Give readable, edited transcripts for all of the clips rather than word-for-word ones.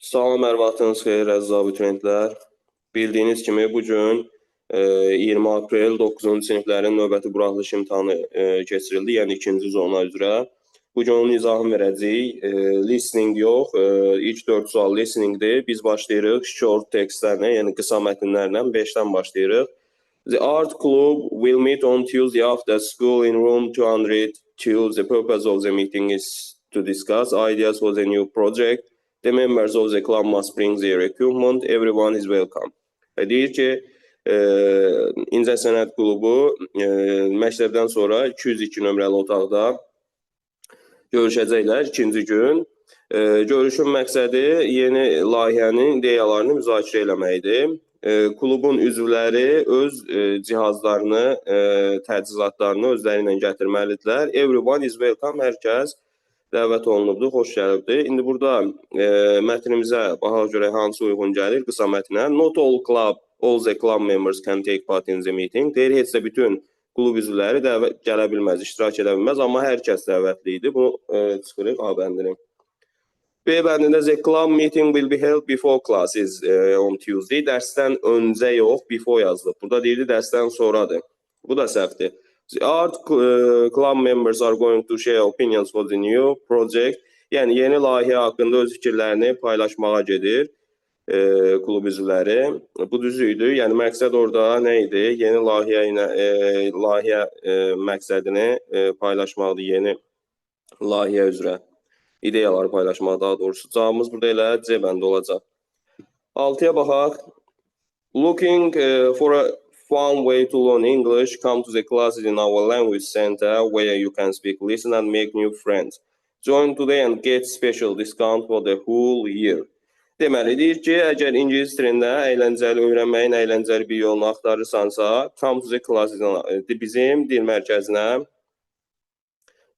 Salam, hər vaxtınız xeyir, əziz abituriyentlər. Bildiyiniz kimi bugün 20 aprel 9-cu siniflərin növbəti buraxılış imtahanı keçirildi, yəni ikinci zona üzrə. Bugün onun izahını verəcəyik. Listening yox, ilk 4 sual listeningdir. Biz başlayırıq short textlərlə, yəni qısa mətnlərlə 5-dən başlayırıq. The art club will meet on Tuesday after school in room 202. The purpose of the meeting is to discuss ideas for the new project. The members of the club must bring their equipment. Everyone is welcome. Deyir ki, İncə Sənət Klubu məktəbdən sonra 202 nömrəli otaqda görüşəcəklər ikinci gün. Görüşün məqsədi yeni layihənin ideyalarını müzakirə eləməkdir. Klubun üzvləri öz cihazlarını, təchizatlarını özləri ilə gətirməlidirlər. Everyone is welcome, hər kəs dəvət olunubdur, xoş gəlibdir. İndi burada mətnimizə baxaq görək hansı uyğun gəlir qısa mətnə. Not all the club members can take part in the meeting. Deyir, heç də bütün klub üzvləri gələ bilməz, iştirak edə bilməz, amma hər kəs dəvətli idi. Bunu çıxırıq A bəndini. B bəndində the club meeting will be held before classes on Tuesday. Dərsdən öncə yox, before yazılıb. Burada deyirdi, dərsdən sonradır. Bu da səhvdir. The art club members are going to share opinions for the new project. Yəni, yeni layihə haqqında öz fikirlərini paylaşmağa gedir klub üzvləri. Bu düzüydü. Yəni, məqsəd orada nə idi? Yeni layihə məqsədini paylaşmaqdır, yeni layihə üzrə. İdeyaları paylaşmaq daha doğrusu. Cavabımız burada elə C bəndi olacaq. 6-ya baxaq. Looking for a fun way to learn English, come to the classes in our language center where you can speak, listen and make new friends. Join today and get special discount for the whole year. Deməli, deyir ki, əgər ingilis dilində əyləncəli öyrənməyin əyləncəli bir yolunu axtarırsansa, come to the classes, bizim dil mərkəzinə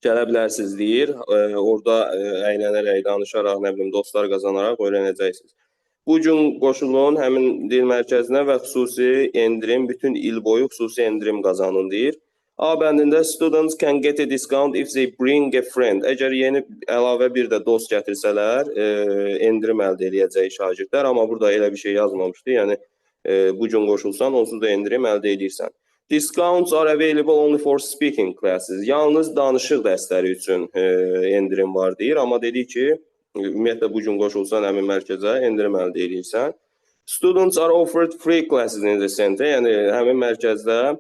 gələ bilərsiniz deyir. Orada əylənərək, danışaraq, nə bilim, dostlar qazanaraq öyrənəcəksiniz. Bu gün qoşulun həmin dil mərkəzinə və xüsusi endirim, bütün il boyu xüsusi endirim qazanın deyir. A bəndində students can get a discount if they bring a friend. Əgər yeni əlavə bir də dost gətirsələr, endirim əldə edəcək şagirdlər. Amma burada elə bir şey yazmamışdı. Yəni, bu gün qoşulsan, onsuz da endirim əldə edirsən. Discounts are available only for speaking classes. Yalnız danışıq dərsləri üçün endirim var deyir. Amma dedik ki, ümumiyyətlə bu gün qoşulsan həmin mərkəzə endirim əldə edirsən. Students are offered free classes in the center. Yəni, həmin mərkəzdə,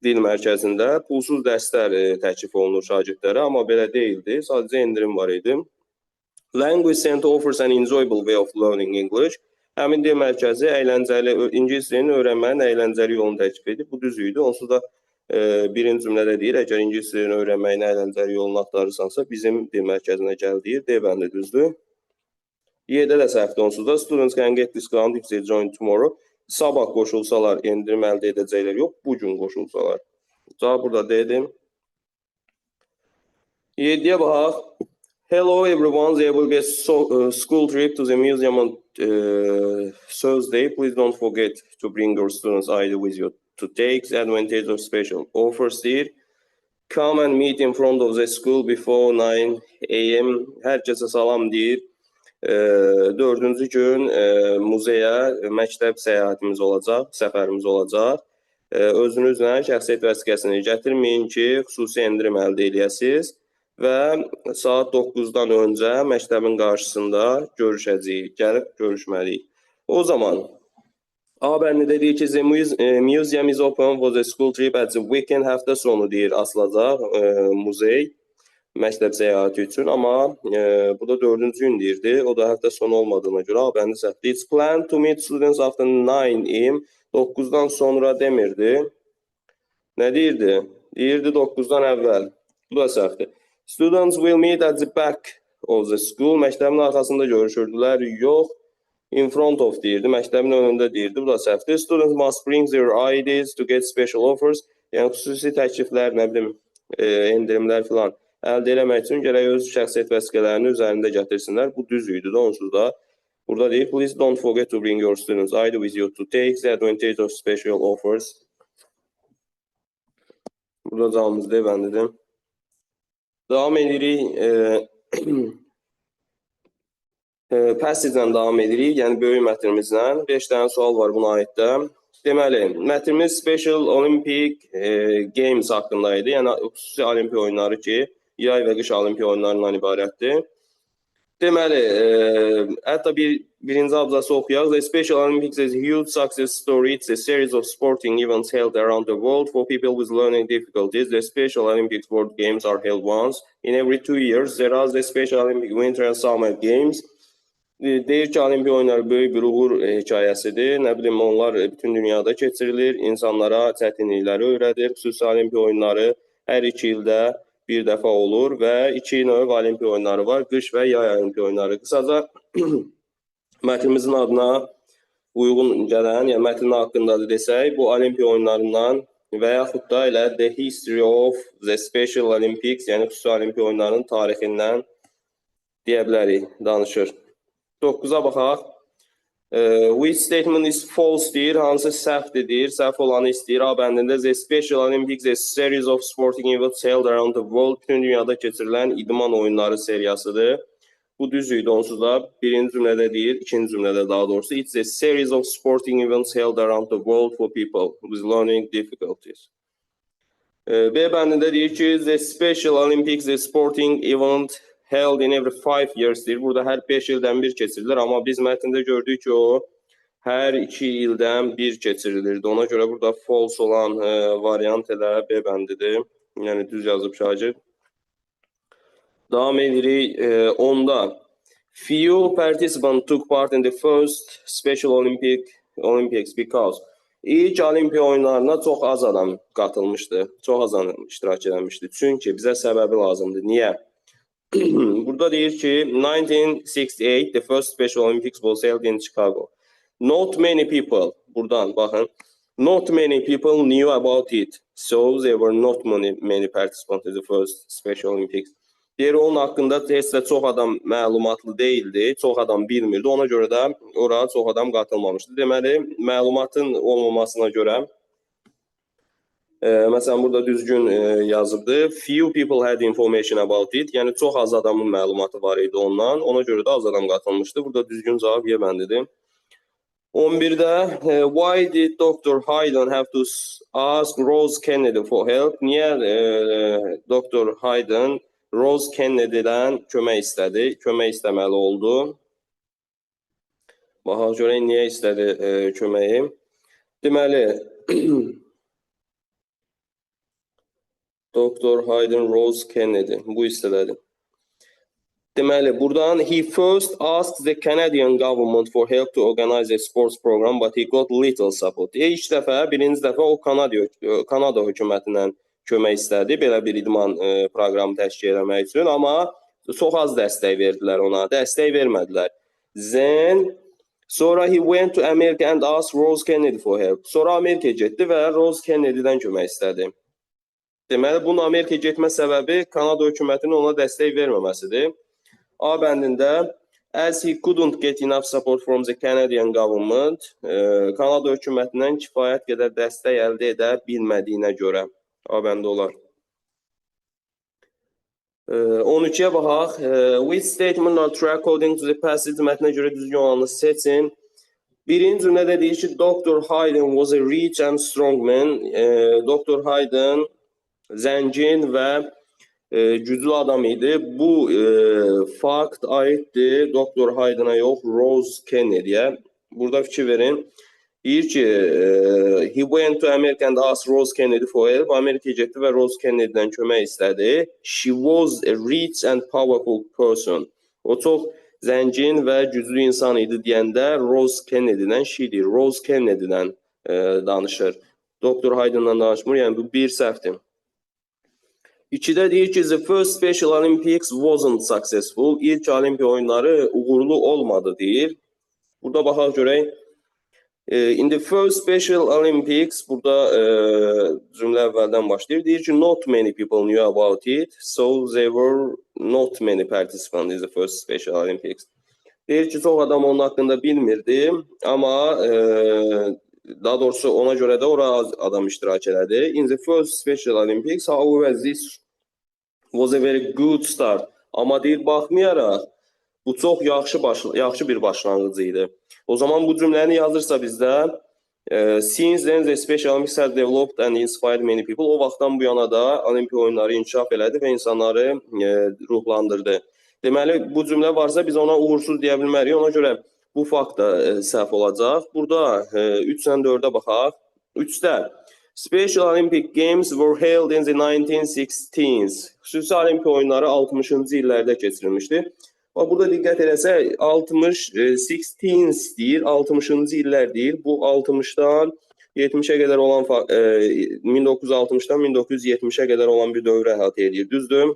dil mərkəzində pulsuz dərslər təklif olunur şagirdlərə. Amma belə deyildi. Sadəcə endirim var idi. Language center offers an enjoyable way of learning English. Həmin dil mərkəzi əyləncəli, ingilis dilini öyrənmənin əyləncəli yolunu təklif edir. Bu düz idi. Onsuz da birinci cümlədə deyir, əgər ingilis dilini öyrənməyin əyləncəli yolunu axtarırsansa, bizim dil mərkəzinə gəl deyir. D bəndi düzdür. Y-də də səhvdir onsuz da. Students can get discount if they join tomorrow. Sabah qoşulsalar, endirim əldə edəcəklər. Yox, bugün qoşulsalar. Cavab burada D-dir. 7-yə baxaq. Hello everyone, there will be a school trip to the museum on Thursday. Please don't forget to bring your students' ID with you to take the advantage of special offers deyir. Come and meet in front of the school before 9 AM. Hər kəsə salam deyir. 4-cü gün muzeyə, məktəb səyahətimiz olacaq, səfərimiz olacaq. Özünüzlə şəxsiyyət vəsiqəsini gətirməyin ki, xüsusi endirim əldə edəsiniz. Və saat 9-dan öncə məktəbin qarşısında görüşəcəyik, gəlib görüşməliyik. O zaman A bəndində deyir ki, the museum is open for the school trip at the weekend, həftə sonu deyir, asılacaq muzey məktəb səyahəti üçün. Amma bu da 4-cü gün deyirdi, o da həftə sonu olmadığına görə A bəndi səhvdir. It's planned to meet students after 9 AM, 9-dan sonra demirdi. Nə deyirdi? Deyirdi 9-dan əvvəl, bu da səhvdir. Students will meet at the back of the school. Məktəbin arxasında görüşürdülər. Yox, in front of deyirdi. Məktəbin önündə deyirdi. Bu da səhvdir. Students must bring their IDs to get special offers. Yəni, xüsusi təkliflər, nə bilim, endirimlər filan əldə eləmək üçün gərək öz şəxsiyyət vəsiqələrini üzərində gətirsinlər. Bu düz idi də, onsuz da. Burada deyir, please don't forget to bring your students' ID with you to take the advantage of special offers. Burada cavabımız D bəndidir. Devam edirik Passage-dən davam edirik, yəni böyük mətnimizlə. 5 dənə sual var buna aid də. Deməli, mətnimiz Special Olympic Games haqqında idi. Yəni, xüsusi olimpiya oyunları ki, yay və qış olimpiya oyunlarından ibarətdir. Deməli, hətta birinci abzası oxuyaq. The Special Olympics is a huge success story. It's a series of sporting events held around the world for people with learning difficulties. The Special Olympics World Games are held once in every 2 years. There are the Special Olympic Winter and Summer Games. Deyir ki, olimpiya oyunları böyük bir uğur hekayəsidir. Nə bilim, onlar bütün dünyada keçirilir, insanlara çətinlikləri öyrədir. Xüsusi olimpiya oyunları hər 2 ildə bir dəfə olur və 2 növ olimpiya oyunları var, qış və yay olimpiya oyunları. Qısaca mətnimizin adına uyğun gələn, yəni mətnin haqqındadır desək, bu olimpiya oyunlarından və yaxud da elə The History of the Special Olympics, yəni xüsusi olimpiya oyunlarının tarixindən deyə bilərik, danışır. 9-a baxaq. Which statement is false deyir, hansı səhvdir deyir, səhv olanı istəyir. A bəndində The Special Olympics is a series of sporting events held around the world. Bütün dünyada keçirilən idman oyunları seriyasıdır. Bu düz idi onsuz da. Birinci cümlədə deyir, ikinci cümlədə daha doğrusu. It's a series of sporting events held around the world for people with learning difficulties. B bəndində deyir ki, The Special Olympics is a sporting event held in every 5 years deyir. Burada hər 5 ildən bir keçirilir, amma biz mətndə gördük ki, o hər 2 ildən bir keçirilirdi. Ona görə burada false olan variant elə B bəndidir. Yəni düz yazıb şagird. Davam edirik 10-da. Few participants took part in the first Special Olympics because ilk olimpiya oyunlarına çox az adam qatılmışdı, çox az adam iştirak etmişdi. Çünki bizə səbəbi lazımdır. Niyə? Burada deyir ki, 1968, the first Special Olympics was held in Chicago. Not many people, buradan baxın, not many people knew about it, so there were not many participants in the first Special Olympics. Deyir, onun haqqında heç də çox adam məlumatlı deyildi, çox adam bilmirdi, ona görə də oraya çox adam qatılmamışdı. Deməli, məlumatın olmamasına görə, məsələn, burada düzgün yazıbdır. Few people had information about it. Yəni, çox az adamın məlumatı var idi ondan. Ona görə də az adam qatılmışdı. Burada düzgün cavab Y bəndidir. 11-də, why did Dr. Hayden have to ask Rose Kennedy for help? Niyə Dr. Hayden Rose Kennedy'dən kömək istədi? Kömək istəməli oldu. Baxaq görək, niyə istədi köməyi? Deməli, Dr. Hayden Rose Kennedy bu istədi. Deməli, buradan he first asked the Canadian government for help to organize a sports program, but he got little support. Birinci dəfə o Kanada hökumətindən kömək istədi, belə bir idman proqramı təşkil etmək üçün, amma çox az dəstək verdilər ona, dəstək vermədilər. Then, sonra he went to America and asked Rose Kennedy for help. Sonra Amerikaya getdi və Rose Kennedy'dən kömək istədi. Deməli, bunun Amerikaya getmə səbəbi Kanada hökumətinin ona dəstək verməməsidir. A bəndində, as he couldn't get enough support from the Canadian government, Kanada hökumətindən kifayət qədər dəstək əldə edə bilmədiyinə görə. A bəndə olar. 13-yə baxaq. Which statement are true according to the passage? Mətnə görə düzgün olanı seçin. Birinci cümlədə deyir ki, Dr. Hayden was a rich and strong man. Dr. Hayden zəngin və güclü adam idi. Bu fakt aiddir Dr. Hayden'a yox, Rose Kennedy'yə. Burada fikir verin. Deyir ki, he went to America and asked Rose Kennedy for help. Amerikaya getdi və Rose Kennedy'dən kömək istədi. She was a rich and powerful person. O çox zəngin və güclü insan idi deyəndə Rose Kennedy'dən deyir. Rose Kennedy'dən danışır. Dr. Hayden'dan danışmır. Yəni bu bir səhvdir. 2-də deyir ki, the first Special Olympics wasn't successful. İlk olimpiya oyunları uğurlu olmadı deyir. Burada baxaq görək. In the first Special Olympics, burada cümlə əvvəldən başlayır. Deyir ki, not many people knew about it, so there were not many participants in the first Special Olympics. Deyir ki, çox adam onun haqqında bilmirdi, amma daha doğrusu ona görə də oraya adam iştirak elədi. In the first Special Olympics, however, this was a very good start. Amma deyir, baxmayaraq, Bu çox yaxşı bir başlanğıc idi. O zaman bu cümləni yazırsa bizdə since then the Special Olympics has developed and inspired many people. O vaxtdan bu yana da Olimpiya oyunları inkişaf elədi və insanları ruhlandırdı. Deməli, bu cümlə varsa biz ona uğursuz deyə bilmərik. Ona görə bu fakt da səhv olacaq. Burada 3-dən 4-ə baxaq. 3-də Special Olympic Games were held in the 1916s. Xüsusi Olimpiya oyunları 60-cı illərdə keçirilmişdi. Burada diqqət eləsək, 16s deyir, 60-cı illər deyir. Bu 60-dan 70-ə qədər olan 1960-dan 1970-ə qədər olan bir dövrə əhatə edir. Düzdür?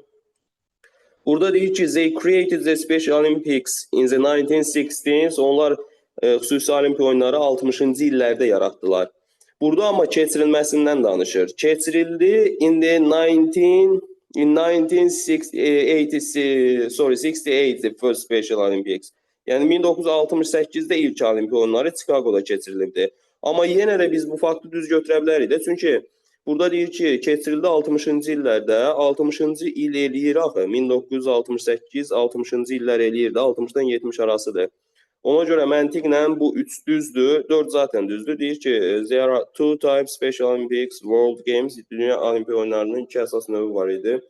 Burada deyir ki, they created the Special Olympics in the 1916s. Onlar xüsusi Olimpiya oyunları 60-cı illərdə yaratdılar. Burada amma keçirilməsindən danışır. Keçirildi in the 1968, the first Special Olympics. Yəni 1968-də ilk Olimpiya oyunları Chicago'da keçirilibdi. Amma yenə də biz bu faktı düz götürə bilərik də. Çünki burada deyir ki, keçirildi 60-cı illərdə. 60-cı il eləyir axı. 1968, 60-cı illər eləyir də. 60-dan 70 arasıdır. Ona görə məntiqlə bu 3 düzdür, 4 zaten düzdür. Deyir ki, there are two types Special Olympics, World Games, Dünya Olimpiya oyunlarının 2 əsas növü var idi.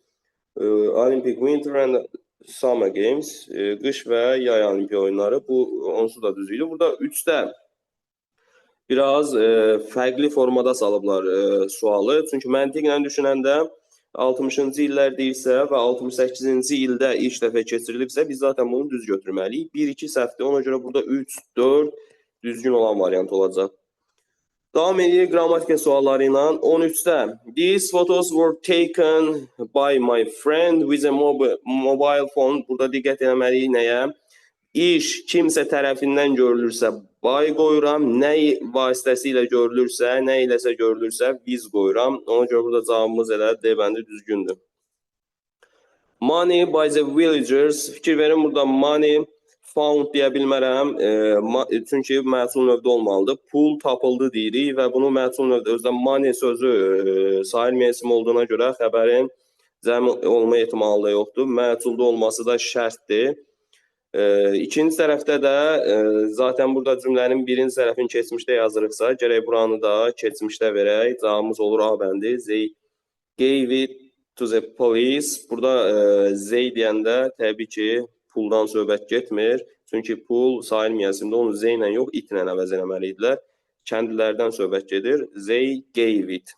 Olympic Winter and Summer Games, qış və yay Olimpiya oyunları, bu onsuz da düz idi. Burada 3-də biraz fərqli formada salıblar sualı. Çünki məntiqlə düşünəndə 60-cı illər deyilsə və 68-ci ildə ilk dəfə keçirilibsə, biz zaten bunu düz götürməliyik. 1-2 səhvdir, ona görə burada 3, 4 düzgün olan variant olacaq. Davam edir qrammatika sualları ilə. 13-də these photos were taken by my friend with a mobile phone. Burada diqqət eləməliyik nəyə? İş kimsə tərəfindən görülürsə by qoyuram, nə vasitəsilə görülürsə, nə iləsə görülürsə biz qoyuram. Ona görə burada cavabımız elə D bəndi düzgündür. Money by the villagers. Fikir verin, burada money found deyə bilmərəm. Çünki məhsul növdə olmalıdır. Pul tapıldı deyirik və bunu məhsul növdə özdən money sözü sayılmayan isim olduğuna görə xəbərin cəm olma ehtimalı da yoxdur. Məhsulda olması da şərtdir. İkinci tərəfdə də zaten burada cümlənin birinci tərəfini keçmişdə yazırıqsa, gərək buranı da keçmişdə verək. Cavabımız olur A bəndi. They gave it to the police. Burada they deyəndə təbii ki, puldan söhbət getmir. Çünki pul sayılmayasında onu Z ilə yox, it ilə əvəz eləməliydilər. Kəndlilərdən söhbət gedir. They gave it.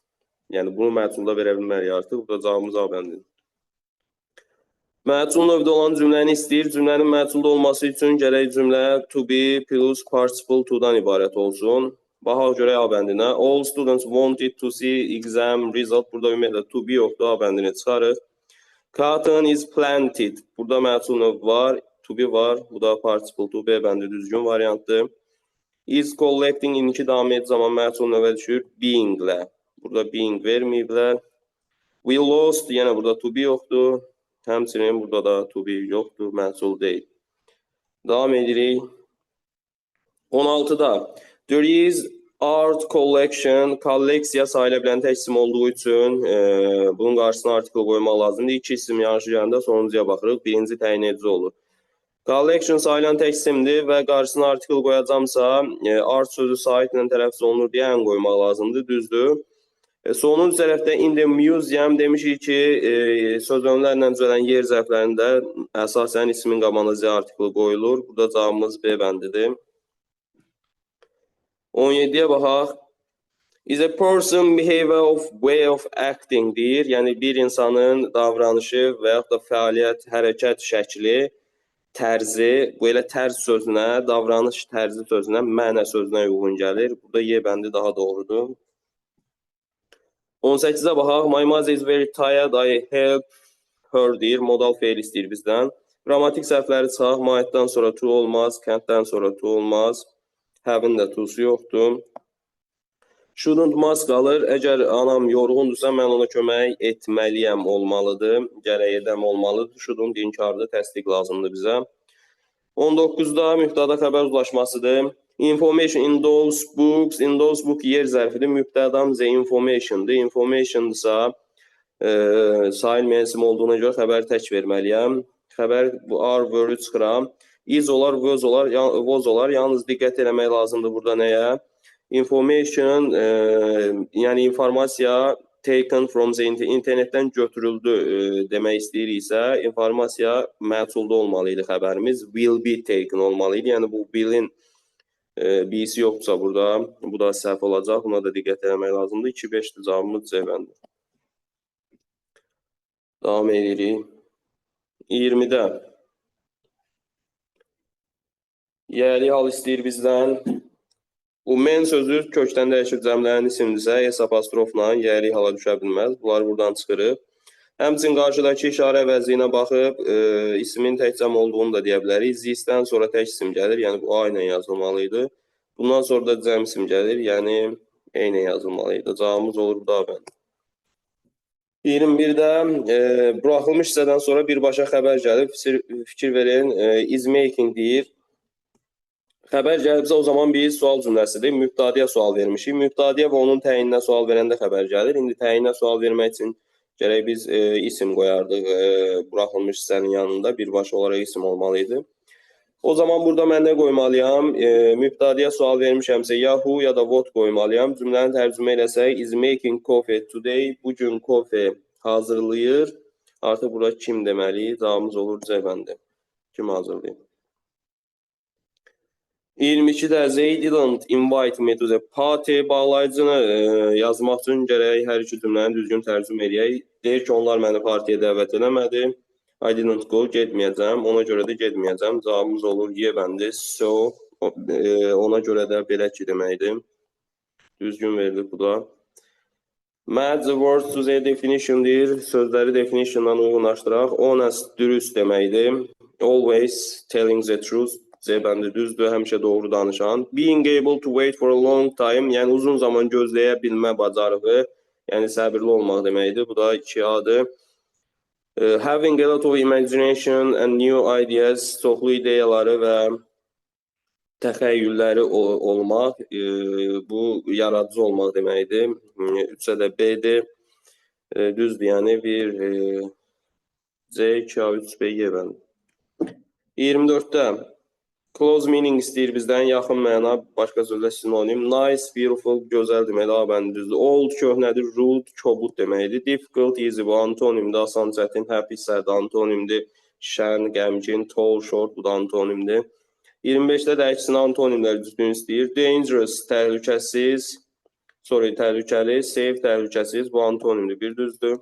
Yəni bunu məhsulda verə bilmərik artıq. Burada cavabımız A bəndidir. Məhsul növdə olan cümləni istəyir. Cümlənin məhsulda olması üçün gərək cümlə to be plus participle to-dan ibarət olsun. Baxaq görək A bəndinə. All students wanted to see exam result. Burada ümumiyyətlə to be yoxdur. A bəndini çıxarıq. Cotton is planted. Burada məhsul növ var. To be var. Bu da participle to be bəndi düzgün variantdır. Is collecting indiki davam edici zaman məhsul növə düşür. Being-lə. Burada being verməyiblər. We lost. Yenə burada to be yoxdur. Həmçinin burada da to be yoxdur, məhsul deyil. Davam edirik. 16-da there is art collection. Kolleksiya sayıla bilən tək isim olduğu üçün bunun qarşısına artikel qoymaq lazımdır. 2 isim yanlış gələndə sonuncuya baxırıq. Birinci təyin edici olur. Collection sayılan tək isimdir və qarşısına artikel qoyacamsa art sözü sahib ilə tələffüz olunur deyə ən qoymaq lazımdır. Düzdür. Sonuncu tərəfdə in the museum demişik ki, sözünlərlə düzələn yer zərflərində əsasən ismin qabağına Z artiklı qoyulur. Burada cavabımız B bəndidir. 17-yə baxaq. Is a person behavior of way of acting deyir. Yəni bir insanın davranışı və yaxud da fəaliyyət, hərəkət şəkli, tərzi, bu elə tərz sözünə, davranış tərzi sözünə, mənə sözünə uyğun gəlir. Burada Y bəndi daha doğrudur. 18-ə baxaq. My mother is very tired, I help her deyir. Modal feil istəyir bizdən. Qrammatik səhvləri çıxaq. Might-dan sonra to olmaz, can't-dən sonra to olmaz. Have-in də to'su yoxdur. Shouldn't must qalır. Əgər anam yorğundursa, mən ona kömək etməliyəm olmalıdır. Gərək edəm olmalıdır. Shouldn't inkardır, təsdiq lazımdır bizə. 19-da mübtəda xəbər uzlaşmasıdır. Information in those books. In those book yer zərfidir. Mübtədam the information'dır. Information'dırsa sayılmayan isim olduğuna görə xəbəri tək verməliyəm. Xəbər bu are were çıxıram. Is olar, was olar. Yalnız diqqət eləmək lazımdır burada nəyə? Information, yəni informasiya taken from the internetdən götürüldü demək istəyiriksə, informasiya məhsulda olmalı idi xəbərimiz. Will be taken olmalı idi. Yəni bu will'in B'si yoxdursa burada, bu da səhv olacaq. Buna da diqqət eləmək lazımdır. 2-5-dir cavabımız C bəndi. Davam edirik. 20-də. Yəli hal istəyir bizdən. Bu men sözü kökdən dəyişib cəmlərin isimdirsə, S apostrofla yəli hala düşə bilməz. Bunlar buradan çıxırıq. Həmçinin qarşıdakı işarə əvəzliyinə baxıb, ismin tək cəm olduğunu da deyə bilərik. Zisdən sonra tək isim gəlir, yəni bu A ilə yazılmalıydı. Bundan sonra da cəm isim gəlir, yəni E ilə yazılmalıydı. Cavabımız olur bu da bənd. 21-də buraxılmış hissədən sonra birbaşa xəbər gəlib, fikir verin, is making deyir. Xəbər gəlibsə o zaman biz sual cümləsidir. Mübtadiyə sual vermişik. Mübtadiyə və onun təyininə sual verəndə xəbər gəlir. İndi təyinə sual vermək üçün gərək biz isim qoyardıq buraxılmış hissənin yanında. Birbaşa olaraq isim olmalıydı. O zaman burada mən nə qoymalıyam? Mübtadiyə sual vermişəmsə ya who ya da what qoymalıyam. Cümləni tərcümə eləsək, is making coffee today. Bugün kofe hazırlayır. Artıq burada kim deməli? Cavabımız olur C bəndi. Kim hazırlayır? 22-də they didn't invite me to the party. Bağlayıcını yazmaq üçün gərək hər iki cümləni düzgün tərcümə edək. Deyir ki, onlar məni partiyə dəvət eləmədi. I didn't go, getməyəcəm. Ona görə də getməyəcəm. Cavabımız olur Y bəndi. So, ona görə də belə ki deməkdir. Düzgün verilib bu da. Match the words to their definition deyir. Sözləri definitiondan uyğunlaşdıraq. Honest, dürüst deməkdir. Always telling the truth. C bəndi düzdür, həmişə doğru danışan. Being able to wait for a long time, yəni uzun zaman gözləyə bilmə bacarığı, yəni səbirli olmaq deməkdir. Bu da 2A-dır. Having a lot of imagination and new ideas, çoxlu ideyaları və təxəyyülləri olmaq, bu yaradıcı olmaq deməkdir. 3-ə də B-dir. Düzdür, yəni bir C, 2A, 3B, Y bəndi. 24-də. Close meaning istəyir bizdən, yaxın məna, başqa sözlə sinonim. Nice, beautiful, gözəl demək, daha bəndi düzdür. Old, köhnədir, rude, kobud deməkdir. Difficult, easy, bu antonimdir. Asan, çətin, happy, sad, antonimdir. Şən, qəmgin, tall, short, bu da antonimdir. 25-də də əksinə antonimlər düzgün istəyir. Dangerous, təhlükəsiz, təhlükəli, safe, təhlükəsiz, bu antonimdir, bir düzdür.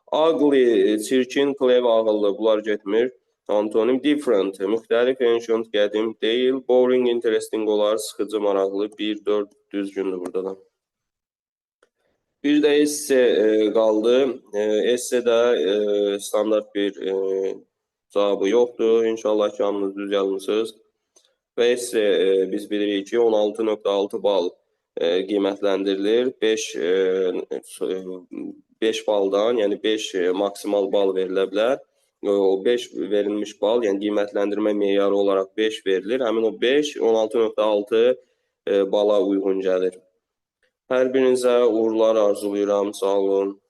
Ugly, çirkin, clever, ağıllı, bunlar getmir. Antonim different, müxtəlif, ancient, qədim, deyil, boring, interesting olar, sıxıcı, maraqlı, 1-4 düzgündür burada da. Bir də esse qaldı. Essedə standart bir cavabı yoxdur. İnşallah ki, hamınız düz yazmısınız. Və esse biz bilirik ki, 16.6 bal qiymətləndirilir. 5 baldan, yəni 5 maksimal bal verilə bilər. O 5 verilmiş bal, yəni qiymətləndirmə meyarı olaraq 5 verilir. Həmin o 5, 16.6 bala uyğun gəlir. Hər birinizə uğurlar arzulayıram, sağ olun.